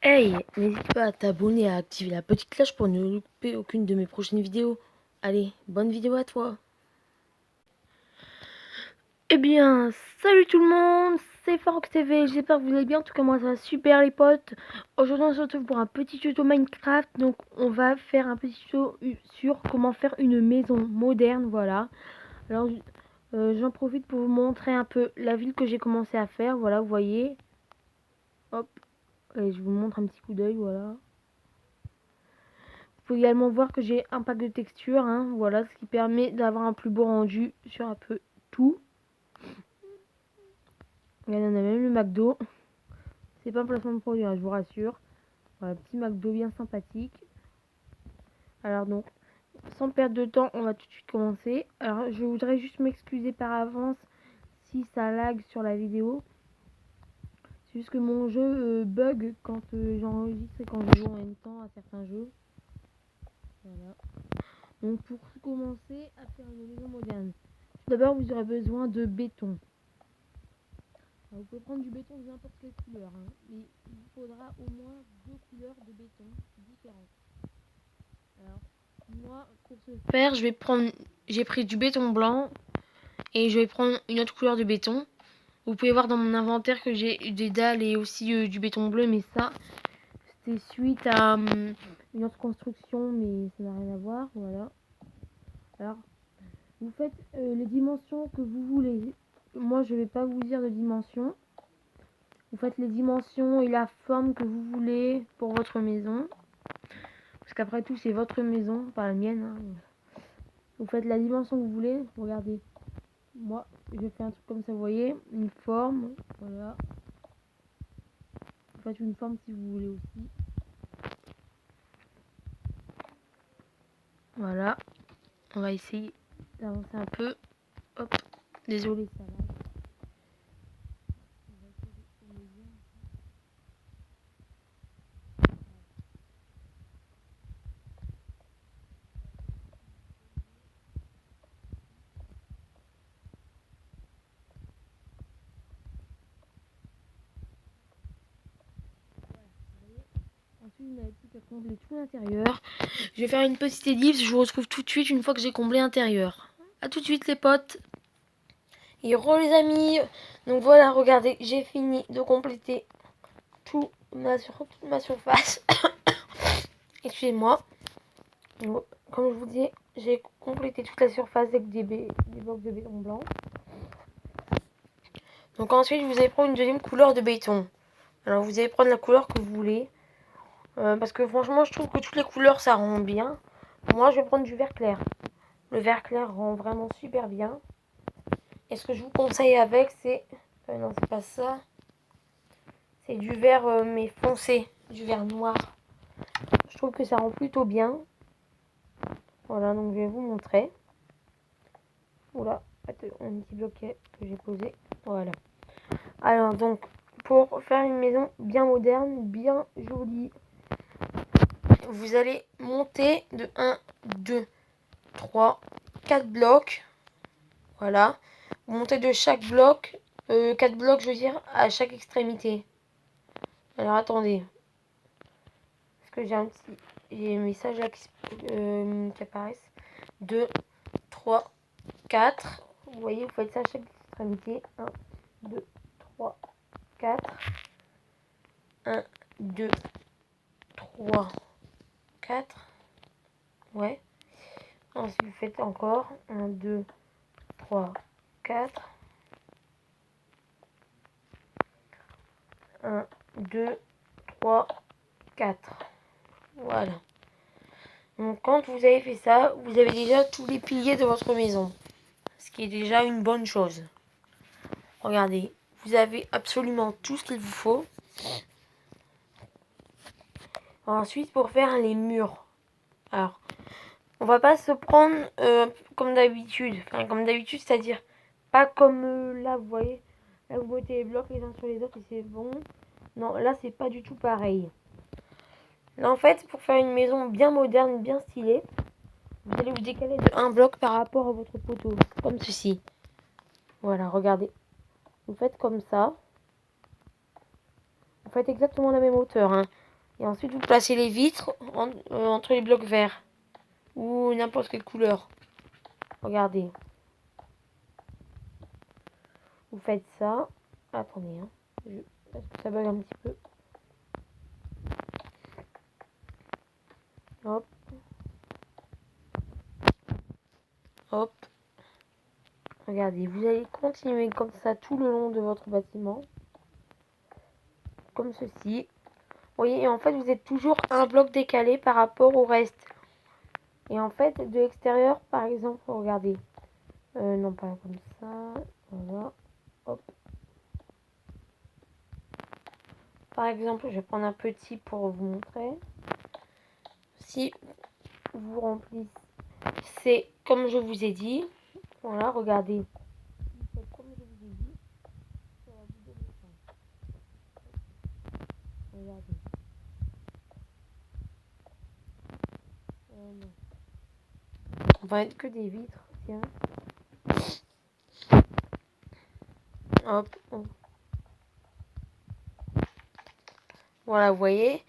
Hey, n'hésite pas à t'abonner et à activer la petite cloche pour ne louper aucune de mes prochaines vidéos. Allez, bonne vidéo à toi. Eh bien, salut tout le monde, c'est Farouk TV, j'espère que vous allez bien, en tout cas moi ça va super les potes. Aujourd'hui on se retrouve pour un petit tuto Minecraft, donc on va faire un petit tuto sur comment faire une maison moderne, voilà. Alors j'en profite pour vous montrer un peu la ville que j'ai commencé à faire, voilà, vous voyez. Hop, et je vous montre un petit coup d'œil, voilà. Faut également voir que j'ai un pack de textures, hein, voilà, ce qui permet d'avoir un plus beau rendu sur un peu tout. Regardez, on a même le McDo. C'est pas un placement de produit, hein, je vous rassure. Voilà, petit McDo bien sympathique. Alors donc, sans perdre de temps, on va tout de suite commencer. Alors, je voudrais juste m'excuser par avance si ça lag sur la vidéo. C'est juste que mon jeu bug quand j'enregistre et quand je joue en même temps à certains jeux. Voilà. Donc pour commencer à faire une maison moderne, tout d'abord vous aurez besoin de béton. Alors, vous pouvez prendre du béton de n'importe quelle couleur, hein, mais il vous faudra au moins 2 couleurs de béton différentes. Alors moi pour ce faire j'ai pris du béton blanc et je vais prendre une autre couleur de béton. Vous pouvez voir dans mon inventaire que j'ai des dalles et aussi du béton bleu, mais ça c'était suite à une autre construction, mais ça n'a rien à voir, voilà. Alors vous faites les dimensions que vous voulez. Moi, je vais pas vous dire de dimensions. Vous faites les dimensions et la forme que vous voulez pour votre maison. Parce qu'après tout, c'est votre maison, pas la mienne, hein. Vous faites la dimension que vous voulez. Regardez. Moi, je fais un truc comme ça, vous voyez. Une forme. Voilà. Vous faites une forme si vous voulez aussi. Voilà. On va essayer d'avancer un peu. Hop. Désolé, ça va. Ensuite, vous n'avez plus qu'à combler tout l'intérieur. Je vais faire une petite ellipse. Je vous retrouve tout de suite une fois que j'ai comblé l'intérieur. A tout de suite les potes. Et les amis. Donc voilà, regardez, j'ai fini de compléter toute ma surface. Excusez-moi. Comme je vous dis, j'ai complété toute la surface avec des blocs de béton blanc. Donc ensuite, vous allez prendre une deuxième couleur de béton. Alors vous allez prendre la couleur que vous voulez. Parce que franchement, je trouve que toutes les couleurs, ça rend bien. Moi, je vais prendre du vert clair. Le vert clair rend vraiment super bien. Et ce que je vous conseille avec, c'est... non, c'est pas ça. C'est du vert, mais foncé. Du vert noir. Je trouve que ça rend plutôt bien. Voilà, donc je vais vous montrer. Oula, un petit bloquet que j'ai posé. Voilà. Alors, donc, pour faire une maison bien moderne, bien jolie, vous allez monter de 1, 2, 3, 4 blocs. Voilà. Vous montez de chaque bloc, 4 blocs, je veux dire, à chaque extrémité. Alors, attendez. Parce que j'ai un message là qui apparaissent. 2, 3, 4. Vous voyez, vous faites ça à chaque extrémité. 1, 2, 3, 4. 1, 2, 3, 4. Ouais. Ensuite, vous faites encore 1, 2, 3, 4. 1, 2, 3, 4. Voilà. Donc, quand vous avez fait ça, vous avez déjà tous les piliers de votre maison. Ce qui est déjà une bonne chose. Regardez, vous avez absolument tout ce qu'il vous faut. Ensuite, pour faire les murs. Alors, on va pas se prendre comme d'habitude. Enfin, comme d'habitude, c'est-à-dire pas comme là, vous voyez. Là, vous mettez les blocs les uns sur les autres et c'est bon. Non, là, c'est pas du tout pareil. Là, en fait, pour faire une maison bien moderne, bien stylée, vous allez vous décaler de un bloc par rapport à votre poteau. Comme ceci. Voilà, regardez. Vous faites comme ça. Vous faites exactement la même hauteur, hein. Et ensuite, vous placez les vitres entre les blocs verts. Ou n'importe quelle couleur. Regardez. Vous faites ça. Attendez, hein. Parce que ça bug un petit peu. Hop. Hop. Regardez, vous allez continuer comme ça tout le long de votre bâtiment. Comme ceci. Vous voyez, et en fait, vous êtes toujours un bloc décalé par rapport au reste. Et en fait, de l'extérieur, par exemple, regardez. Non, pas comme ça. Voilà. Hop. Par exemple, je vais prendre un petit pour vous montrer. Si vous remplissez, c'est comme je vous ai dit. Voilà, regardez. Vous faites comme je vous ai dit. Ça va vous donner ça. Regardez. Non. On va être que des vitres, tiens. Hop, hop. Voilà, vous voyez.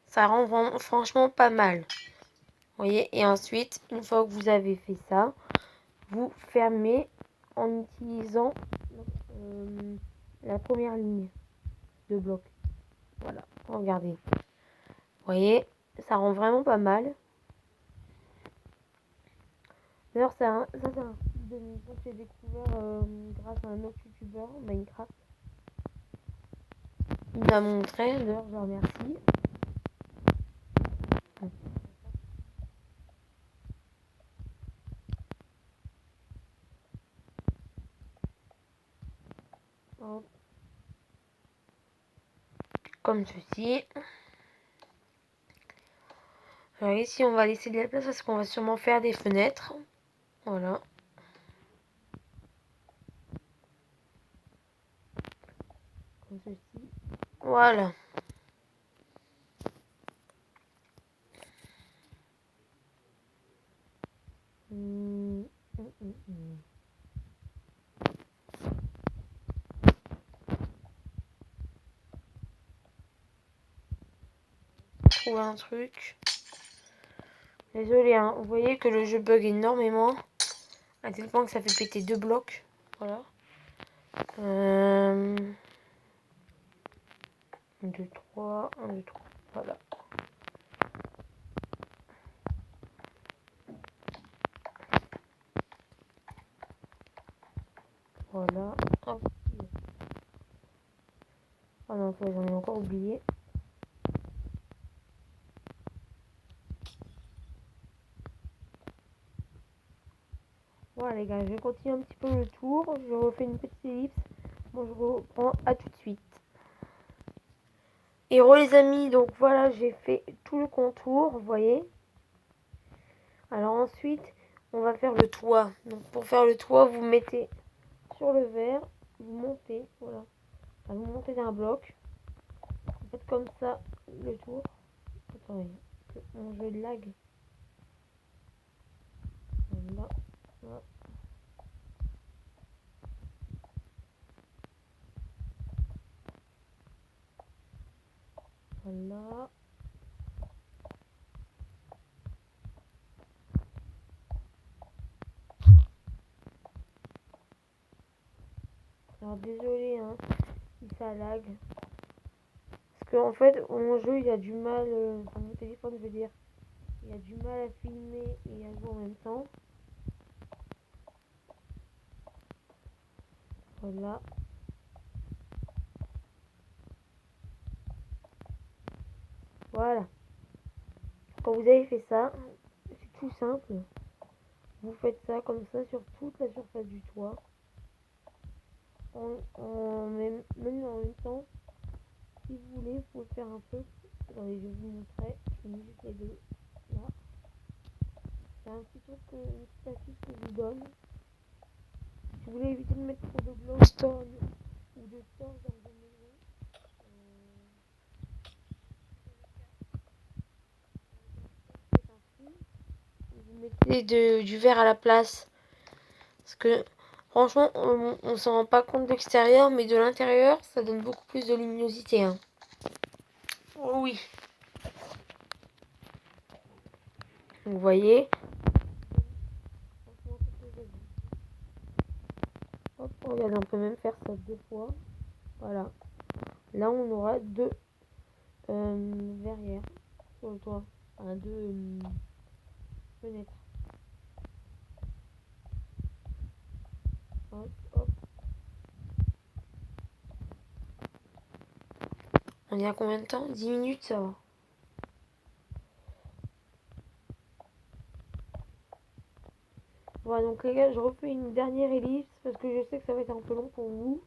Ça rend vraiment, franchement pas mal. Vous voyez, et ensuite, une fois que vous avez fait ça, vous fermez en utilisant la première ligne de bloc. Voilà, regardez. Vous voyez, ça rend vraiment pas mal. D'ailleurs, ça c'est un style de maison que j'ai découvert grâce à un autre youtubeur, Minecraft. Il m'a montré, d'ailleurs, je le remercie. Hop. Comme ceci. Alors ici, on va laisser de la place parce qu'on va sûrement faire des fenêtres. Voilà. Comme ceci. Voilà. Trouver un truc. Désolé, hein. Vous voyez que le jeu bug énormément. À tel point que ça fait péter 2 blocs. Voilà. 1, 2, 3. 1, 2, 3. Voilà. Voilà. Hop. Oh non, j'en ai encore oublié. Voilà les gars, je vais continuer un petit peu le tour. Je refais une petite ellipse. Bon, je reprends à tout de suite. Et les amis, donc voilà, j'ai fait tout le contour, vous voyez. Alors ensuite, on va faire le toit. Donc pour faire le toit, vous mettez sur le verre, vous montez, voilà. Enfin, vous montez d'un bloc. Vous faites comme ça le tour. Attendez, mon jeu lag. Voilà. Voilà. Voilà. Alors désolé hein, si ça lag. Parce qu'en fait mon jeu il a du mal, enfin mon téléphone je veux dire, il a du mal à filmer et à jouer en même temps. Voilà. Voilà. Quand vous avez fait ça, c'est tout simple. Vous faites ça comme ça sur toute la surface du toit. Même en même temps, si vous voulez, vous pouvez faire un peu. Attendez, je vais vous montrer. Je mets juste les deux là. C'est un petit truc, une petite astuce que je vous donne. Si vous voulez éviter de mettre trop de glowstone ou de torche dans vos maisons, vous mettez du verre à la place. Parce que franchement, on s'en rend pas compte de l'extérieur, mais de l'intérieur, ça donne beaucoup plus de luminosité. Hein. Oh oui. Vous voyez. Hop, regarde, on peut même faire ça 2 fois. Voilà. Là, on aura 2 verrières sur le toit. Enfin, 2 fenêtres. Hop, hop. On est à combien de temps? 10 minutes, ça va. Voilà, donc les gars, je refais une dernière ellipse parce que je sais que ça va être un peu long pour vous.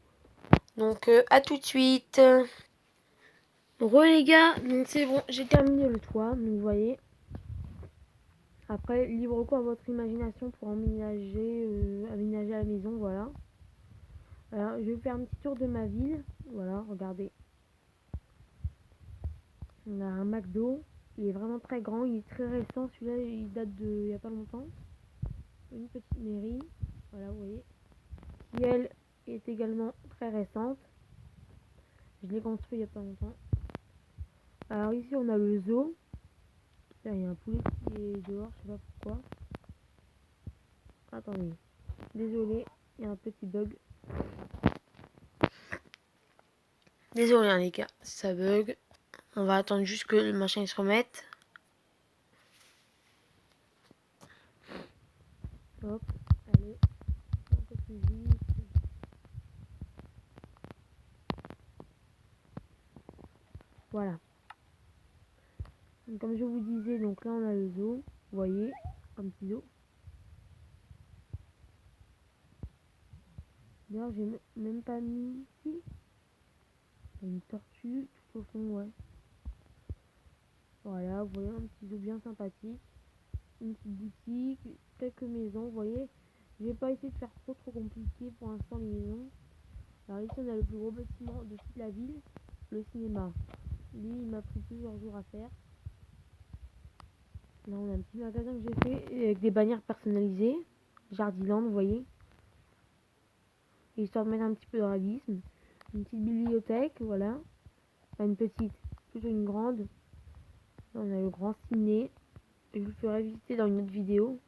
Donc, à tout de suite. Les gars, donc c'est bon, j'ai terminé le toit, donc vous voyez. Après, libre cours à votre imagination pour aménager la maison, voilà. Alors, je vais faire un petit tour de ma ville. Voilà, regardez. On a un McDo. Il est vraiment très grand. Il est très récent. Celui-là, il date de il n'y a pas longtemps. Une petite mairie. Voilà, vous voyez. Qui, elle, est également très récente. Je l'ai construit il n'y a pas longtemps. Alors, ici, on a le zoo. Là, il y a un poulet qui est dehors. Je sais pas pourquoi. Attendez. Désolé. Il y a un petit bug. Désolé, hein, les gars. Ça bug. On va attendre juste que le machin se remette. Hop, allez, un peu plus vite. Voilà. Donc, comme je vous disais, donc là on a le zoo. Vous voyez, un petit zoo. D'ailleurs, j'ai même pas mis ici. Il y a une tortue tout au fond, ouais. Voilà, vous voyez, un petit zoo bien sympathique. Une petite boutique, quelques maisons, vous voyez. Je vais pas essayer de faire trop compliqué pour l'instant les maisons. Alors ici on a le plus gros bâtiment de toute la ville, le cinéma. Lui il m'a pris plusieurs jours à faire. Là on a un petit magasin que j'ai fait avec des bannières personnalisées. Jardiland, vous voyez. Histoire de mettre un petit peu de réalisme. Une petite bibliothèque, voilà. Enfin, une petite, plutôt une grande. Là on a le grand ciné. Je vous le ferai visiter dans une autre vidéo.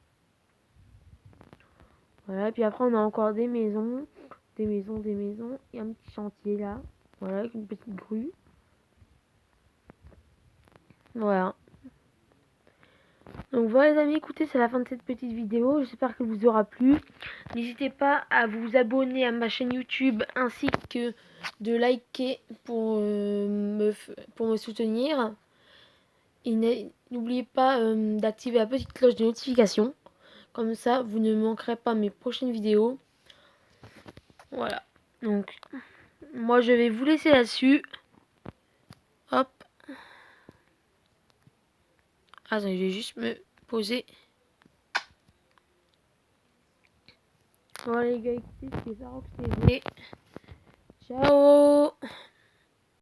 Voilà, puis après on a encore des maisons. Des maisons. Et un petit chantier là. Voilà, avec une petite grue. Voilà. Donc voilà les amis, écoutez, c'est la fin de cette petite vidéo. J'espère qu'elle vous aura plu. N'hésitez pas à vous abonner à ma chaîne YouTube ainsi que de liker pour me soutenir. Et n'oubliez pas d'activer la petite cloche de notification. Comme ça, vous ne manquerez pas mes prochaines vidéos. Voilà. Donc, moi je vais vous laisser là-dessus. Hop. Attendez, je vais juste me poser. Voilà les gars, écoutez, c'était Farox TV. Ciao.